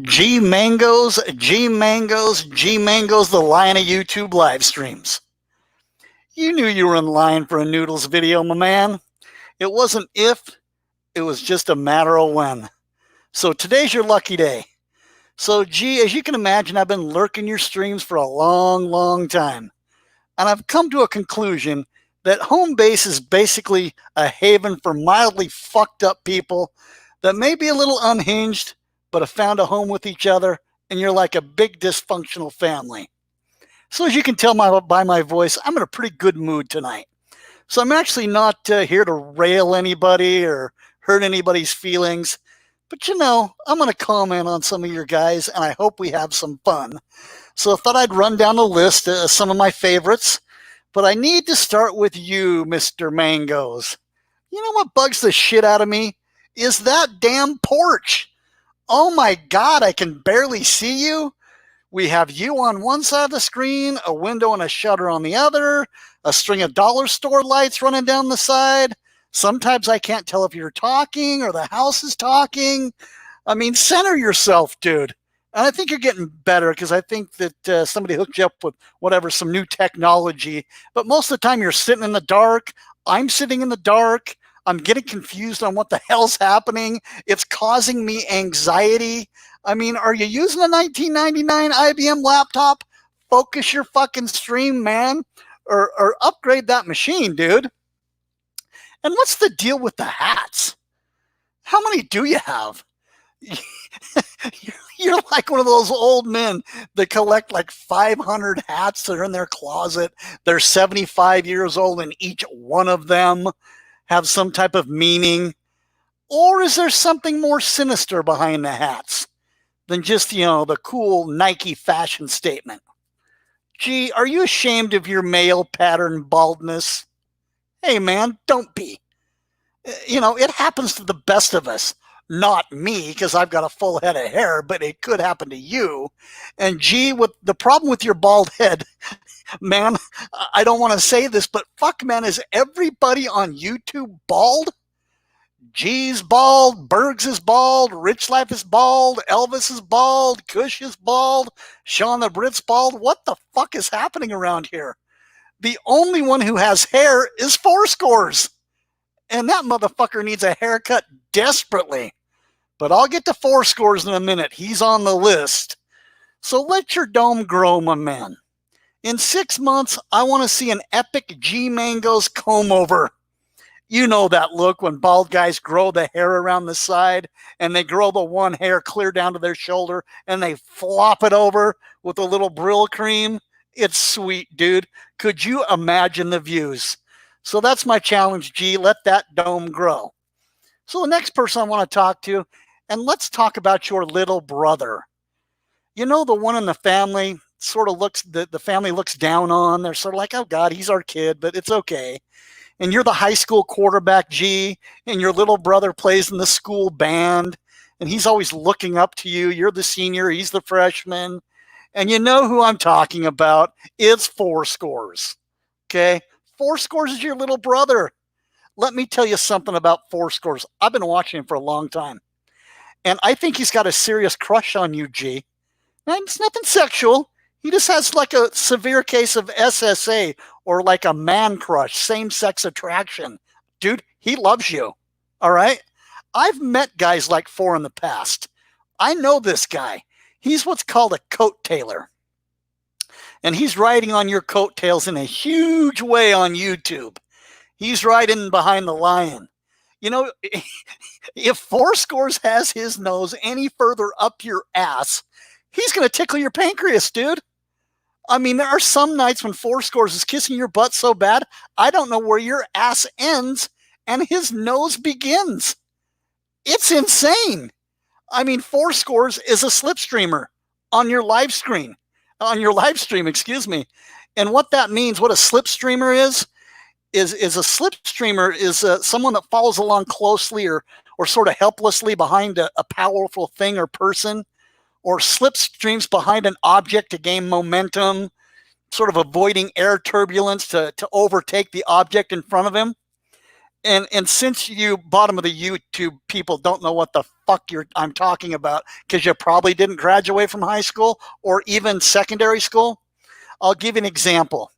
G Mangoes, G Mangoes, G Mangoes, the lion of YouTube live streams. You knew you were in line for a Noodles video, my man. It wasn't if, it was just a matter of when. So today's your lucky day. So, G, as you can imagine, I've been lurking your streams for a long, long time. And I've come to a conclusion that home base is basically a haven for mildly fucked up people that may be a little unhinged, but have found a home with each other, and you're like a big dysfunctional family. So as you can tell by my voice, I'm in a pretty good mood tonight. So I'm actually not here to rail anybody or hurt anybody's feelings. But I'm going to comment on some of your guys, and I hope we have some fun. So I thought I'd run down the list of some of my favorites. But I need to start with you, Mr. Mangoes. You know what bugs the shit out of me? Is that damn porch. Oh my God, I can barely see you. We have you on one side of the screen, a window and a shutter on the other, a string of dollar store lights running down the side. Sometimes I can't tell if you're talking or the house is talking. I mean, center yourself, dude. And I think you're getting better because I think that somebody hooked you up with some new technology. But most of the time you're sitting in the dark. I'm sitting in the dark. I'm getting confused on what the hell's happening. It's causing me anxiety. I mean, are you using a 1999 IBM laptop? Focus your fucking stream, man. Or upgrade that machine, dude. And what's the deal with the hats? How many do you have? You're like one of those old men that collect like 500 hats that are in their closet. They're 75 years old and each one of them have some type of meaning. Or is there something more sinister behind the hats than just, the cool Nike fashion statement? Gee, are you ashamed of your male pattern baldness? Hey man, don't be. It happens to the best of us. Not me, because I've got a full head of hair, but it could happen to you. And gee, with the problem with your bald head, man, I don't want to say this, but fuck, man, is everybody on YouTube bald? G's bald, Bergs is bald, Rich Life is bald, Elvis is bald, Kush is bald, Sean the Brit's bald. What the fuck is happening around here? The only one who has hair is Fourscores. And that motherfucker needs a haircut desperately. But I'll get to Fourscores in a minute. He's on the list. So let your dome grow, my man. In 6 months, I want to see an epic G Mangoes comb over. You know that look when bald guys grow the hair around the side and they grow the one hair clear down to their shoulder and they flop it over with a little Brill cream. It's sweet, dude. Could you imagine the views? So that's my challenge, G. Let that dome grow. So the next person I want to talk to, and let's talk about your little brother. You know, the one in the family sort of the family looks down on. They're sort of like, oh God, he's our kid, but it's okay. And you're the high school quarterback, G, and your little brother plays in the school band, and he's always looking up to you. You're the senior, he's the freshman. And you know who I'm talking about. It's Fourscores. Okay? Fourscores is your little brother. Let me tell you something about Fourscores. I've been watching him for a long time. And I think he's got a serious crush on you, G. And it's nothing sexual. He just has like a severe case of SSA or like a man crush, same-sex attraction. Dude, he loves you. All right? I've met guys like Four in the past. I know this guy. He's what's called a coat tailor. And he's riding on your coattails in a huge way on YouTube. He's riding behind the lion. You know, if Fourscores has his nose any further up your ass, he's going to tickle your pancreas, dude. I mean, there are some nights when Fourscores is kissing your butt so bad, I don't know where your ass ends and his nose begins. It's insane. I mean, Fourscores is a slipstreamer on your live stream. Excuse me. And what that means, what a slipstreamer is a slipstreamer is someone that follows along closely or sort of helplessly behind a powerful thing or person, or slipstreams behind an object to gain momentum, sort of avoiding air turbulence to overtake the object in front of him. And since you bottom of the YouTube people don't know what the fuck I'm talking about because you probably didn't graduate from high school or even secondary school, I'll give you an example.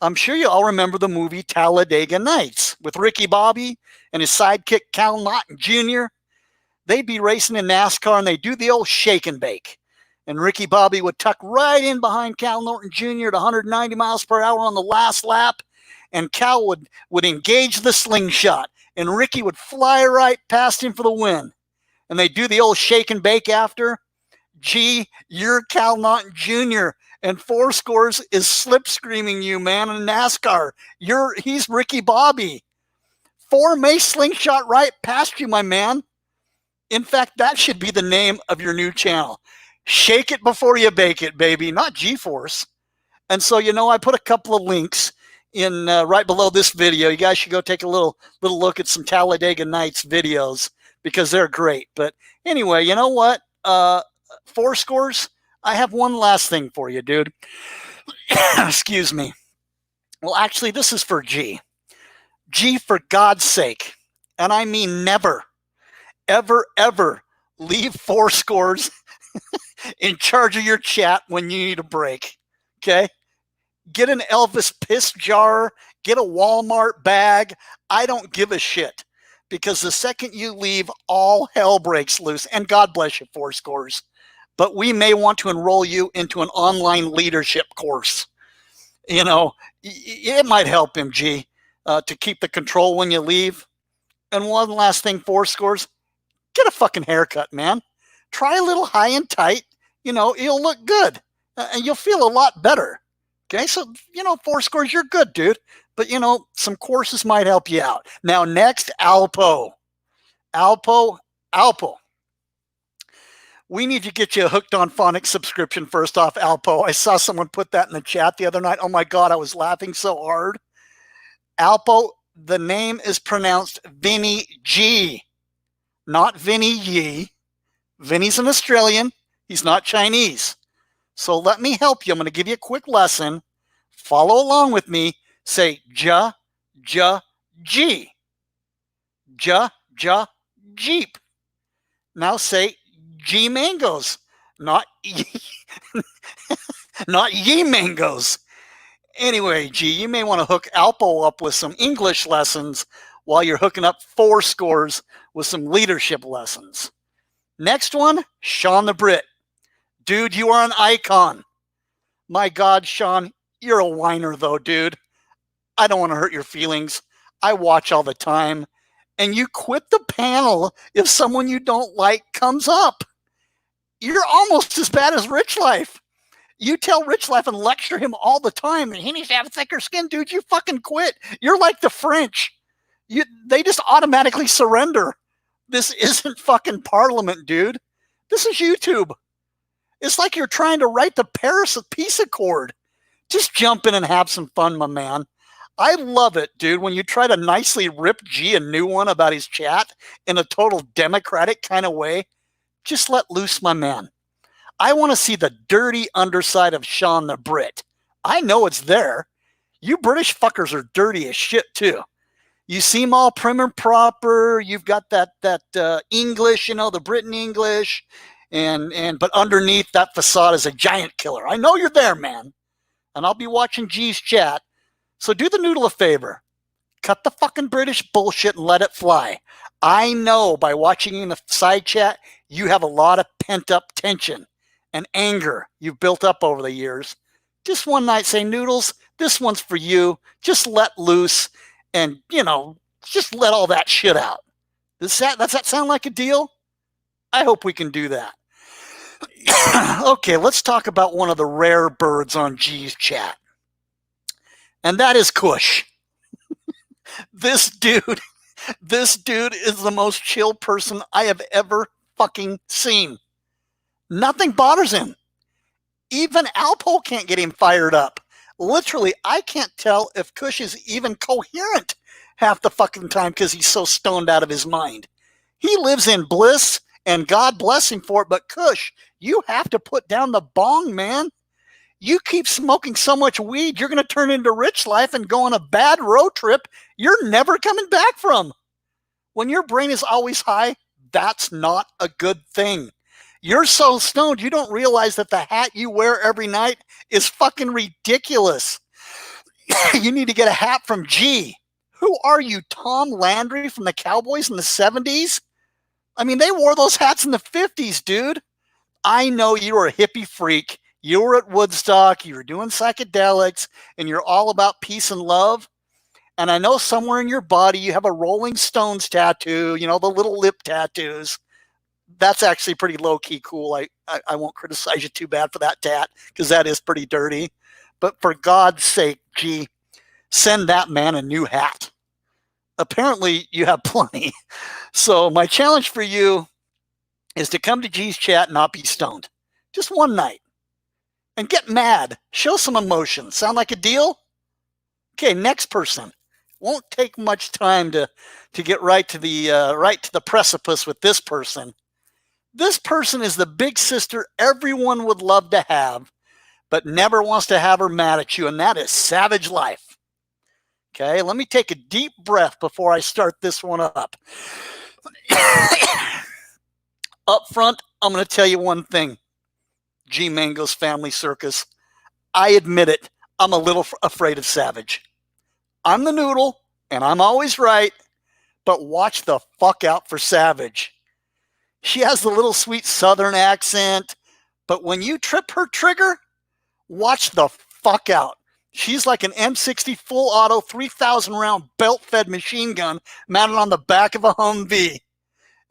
I'm sure you all remember the movie Talladega Nights with Ricky Bobby and his sidekick Cal Naughton Jr. They'd be racing in NASCAR and they do the old shake and bake. And Ricky Bobby would tuck right in behind Cal Norton Jr. at 190 miles per hour on the last lap. And Cal would engage the slingshot. And Ricky would fly right past him for the win. And they do the old shake and bake after. Gee, you're Cal Naughton Jr. And Four Scores is slip screaming you, man, in NASCAR. He's Ricky Bobby. Four may slingshot right past you, my man. In fact, that should be the name of your new channel. Shake it before you bake it, baby, not G-Force. And so, I put a couple of links in right below this video. You guys should go take a little look at some Talladega Nights videos because they're great. But anyway, you know what? Four Scores, I have one last thing for you, dude. Excuse me. Well, actually, this is for G. G, for God's sake, and I mean never, ever, ever leave Four Scores in charge of your chat when you need a break, okay? Get an Elvis piss jar, get a Walmart bag. I don't give a shit because the second you leave, all hell breaks loose. And God bless you, Four Scores. But we may want to enroll you into an online leadership course. It might help him, G, to keep the control when you leave. And one last thing, Four Scores, get a fucking haircut, man. Try a little high and tight. You'll look good and you'll feel a lot better. Okay, so, Four Scores, you're good, dude. But, some courses might help you out. Now, next, Alpo. Alpo. We need to get you a Hooked on Phonics subscription first off, Alpo. I saw someone put that in the chat the other night. Oh, my God, I was laughing so hard. Alpo, the name is pronounced Vinny G, not Vinny Yi. Vinny's an Australian. He's not Chinese. So let me help you. I'm going to give you a quick lesson. Follow along with me. Say ja, G. Ja, Jeep. Now say G mangoes, not not ye mangoes. Anyway, G, you may want to hook Alpo up with some English lessons while you're hooking up Four Scores with some leadership lessons. Next one, Sean the Brit. Dude, you are an icon. My God, Sean, you're a whiner though, dude. I don't want to hurt your feelings. I watch all the time. And you quit the panel if someone you don't like comes up. You're almost as bad as Rich Life. You tell Rich Life and lecture him all the time that he needs to have thicker skin. Dude, you fucking quit. You're like the French. They just automatically surrender. This isn't fucking Parliament, dude. This is YouTube. It's like you're trying to write the Paris Peace Accord. Just jump in and have some fun, my man. I love it, dude, when you try to nicely rip G a new one about his chat in a total democratic kind of way. Just let loose, my man. I want to see the dirty underside of Sean the Brit. I know it's there. You British fuckers are dirty as shit, too. You seem all prim and proper. You've got that English, the Britain English. But underneath that facade is a giant killer. I know you're there, man. And I'll be watching G's chat. So do the noodle a favor. Cut the fucking British bullshit and let it fly. I know by watching in the side chat, you have a lot of pent-up tension and anger you've built up over the years. Just one night say, Noodles, this one's for you. Just let loose and, just let all that shit out. Does that sound like a deal? I hope we can do that. Okay, let's talk about one of the rare birds on G's chat. And that is Kush. This dude is the most chill person I have ever fucking seen. Nothing bothers him. Even Alpo can't get him fired up. Literally, I can't tell if Kush is even coherent half the fucking time because he's so stoned out of his mind. He lives in bliss, and God bless him for it, but Kush, you have to put down the bong, man. You keep smoking so much weed, you're going to turn into Rich Life and go on a bad road trip you're never coming back from. When your brain is always high, that's not a good thing. You're so stoned, you don't realize that the hat you wear every night is fucking ridiculous. You need to get a hat from G. Who are you, Tom Landry from the Cowboys in the 70s? I mean, they wore those hats in the 50s, dude. I know you were a hippie freak. You were at Woodstock, you were doing psychedelics, and you're all about peace and love. And I know somewhere in your body you have a Rolling Stones tattoo, you know, the little lip tattoos. That's actually pretty low-key cool. I won't criticize you too bad for that tat, because that is pretty dirty. But for God's sake, G, send that man a new hat. Apparently, you have plenty. So my challenge for you is to come to G's chat and not be stoned. Just one night. And get mad. Show some emotion. Sound like a deal? Okay, next person. Won't take much time to get right to the precipice with this person. This person is the big sister everyone would love to have, but never wants to have her mad at you, and that is Savage Life. Okay, let me take a deep breath before I start this one up. Up front, I'm going to tell you one thing. G Mango's Family Circus. I admit it, I'm a little afraid of Savage. I'm the noodle, and I'm always right, but watch the fuck out for Savage. She has the little sweet southern accent, but when you trip her trigger, watch the fuck out. She's like an M60 full auto 3,000 round belt-fed machine gun mounted on the back of a Humvee.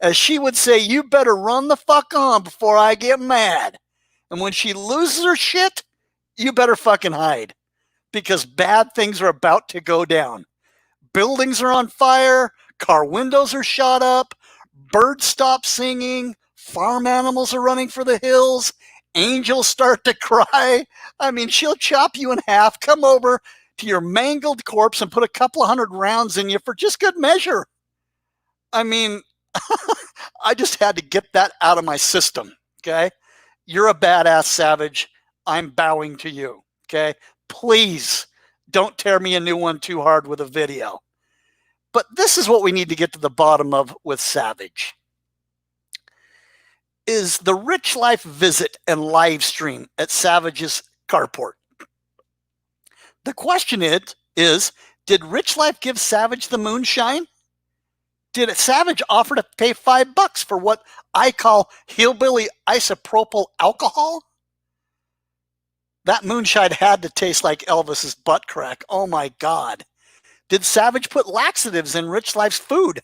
As she would say, you better run the fuck on before I get mad. And when she loses her shit, you better fucking hide. Because bad things are about to go down. Buildings are on fire, car windows are shot up, birds stop singing, farm animals are running for the hills, angels start to cry. I mean, she'll chop you in half, come over to your mangled corpse and put a couple of 100 rounds in you for just good measure. I mean, I just had to get that out of my system, okay? You're a badass, Savage. I'm bowing to you, okay? Please don't tear me a new one too hard with a video. But this is what we need to get to the bottom of with Savage. Is the Rich Life visit and live stream at Savage's carport. The question is, did Rich Life give Savage the moonshine? Did Savage offer to pay $5 for what I call hillbilly isopropyl alcohol? That moonshine had to taste like Elvis's butt crack. Oh my God. Did Savage put laxatives in Rich Life's food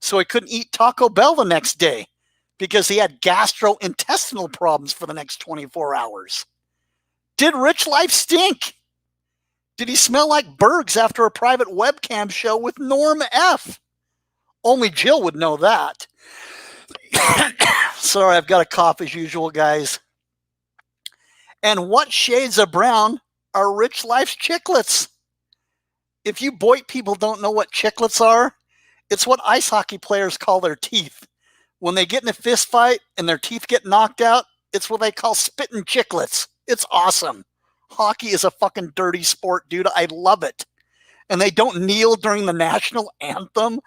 so he couldn't eat Taco Bell the next day because he had gastrointestinal problems for the next 24 hours? Did Rich Life stink? Did he smell like Bergs after a private webcam show with Norm F? Only Jill would know that. Sorry, I've got a cough as usual, guys. And what shades of brown are Rich Life's chiclets? If you Boyd people don't know what chiclets are, it's what ice hockey players call their teeth. When they get in a fist fight and their teeth get knocked out, it's what they call spitting chiclets. It's awesome. Hockey is a fucking dirty sport, dude. I love it. And they don't kneel during the national anthem.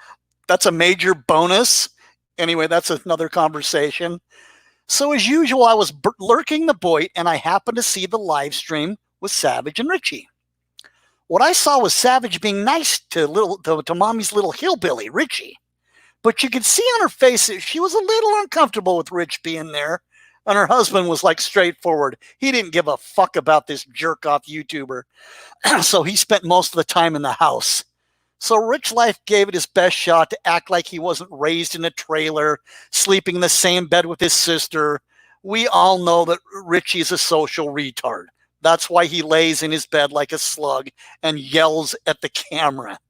That's a major bonus. Anyway, that's another conversation. So as usual, I was lurking the Boyd, and I happened to see the live stream with Savage and Richie. What I saw was Savage being nice to mommy's little hillbilly, Richie. But you could see on her face that she was a little uncomfortable with Rich being there. And her husband was like straightforward. He didn't give a fuck about this jerk-off YouTuber. So he spent most of the time in the house. So Rich Life gave it his best shot to act like he wasn't raised in a trailer, sleeping in the same bed with his sister. We all know that Richie's a social retard. That's why he lays in his bed like a slug and yells at the camera.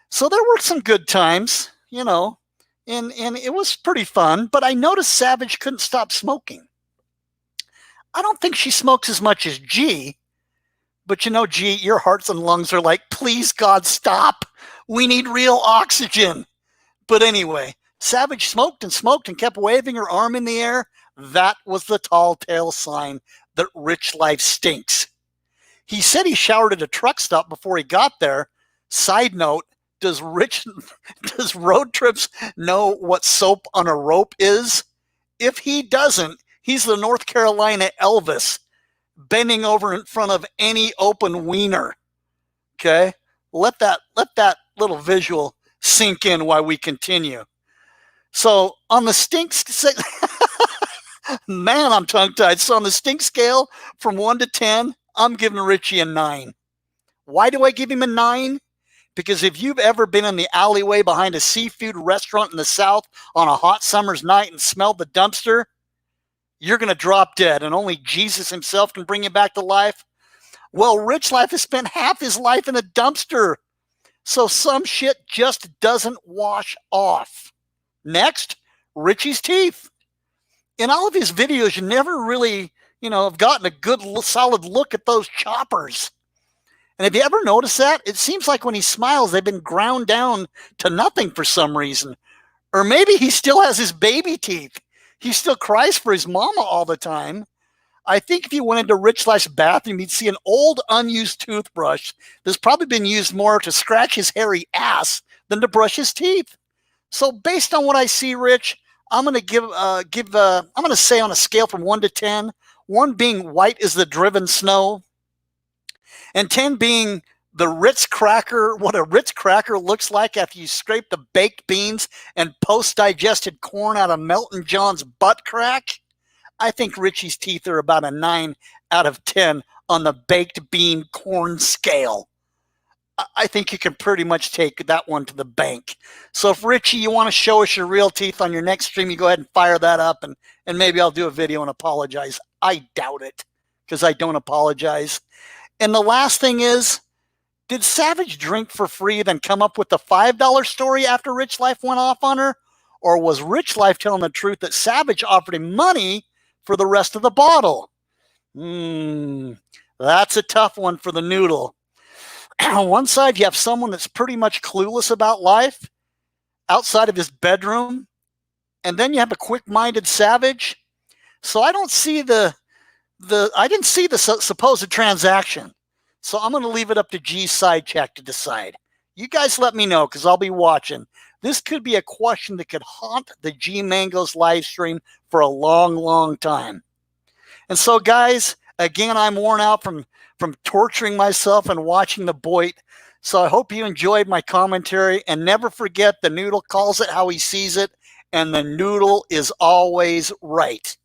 So there were some good times, you know, and it was pretty fun. But I noticed Savage couldn't stop smoking. I don't think she smokes as much as G. But you know, G, your hearts and lungs are like, please, God, stop. We need real oxygen. But anyway, Savage smoked and kept waving her arm in the air. That was the tall tale sign. that Rich Life stinks. He said he showered at a truck stop before he got there. Side note, does Road Trips know what soap on a rope is? If he doesn't, he's the North Carolina Elvis, bending over in front of any open wiener. Okay? Let that little visual sink in while we continue. So on the stink, man, I'm tongue-tied. So on the stink scale from 1 to 10, I'm giving Richie a 9. Why do I give him a 9? Because if you've ever been in the alleyway behind a seafood restaurant in the South on a hot summer's night and smelled the dumpster, you're going to drop dead, and only Jesus himself can bring you back to life. Well, Rich Life has spent half his life in a dumpster, so some shit just doesn't wash off. Next, Richie's teeth. In all of his videos, you never really, have gotten a good, solid look at those choppers. And have you ever noticed that? It seems like when he smiles, they've been ground down to nothing for some reason. Or maybe he still has his baby teeth. He still cries for his mama all the time. I think if you went into Rich Life's bathroom, you'd see an old, unused toothbrush that's probably been used more to scratch his hairy ass than to brush his teeth. So based on what I see, Rich, I'm going to say on a scale from 1 to 10, 1 being white as the driven snow, and 10 being the Ritz cracker, what a Ritz cracker looks like after you scrape the baked beans and post-digested corn out of Melton John's butt crack. I think Richie's teeth are about a 9 out of 10 on the baked bean corn scale. I think you can pretty much take that one to the bank. So if Richie, you want to show us your real teeth on your next stream, you go ahead and fire that up, and maybe I'll do a video and apologize. I doubt it, because I don't apologize. And the last thing is, did Savage drink for free, then come up with the $5 story after Rich Life went off on her? Or was Rich Life telling the truth that Savage offered him money for the rest of the bottle? That's a tough one for the Noodle. On one side, you have someone that's pretty much clueless about life outside of his bedroom. And then you have a quick-minded Savage. So I don't see I didn't see the supposed transaction. So I'm going to leave it up to G's side check to decide. You guys let me know, because I'll be watching. This could be a question that could haunt the G Mangoes live stream for a long, long time. And so, guys, again, I'm worn out from torturing myself and watching the Boit. So I hope you enjoyed my commentary. And never forget, the Noodle calls it how he sees it, and the Noodle is always right.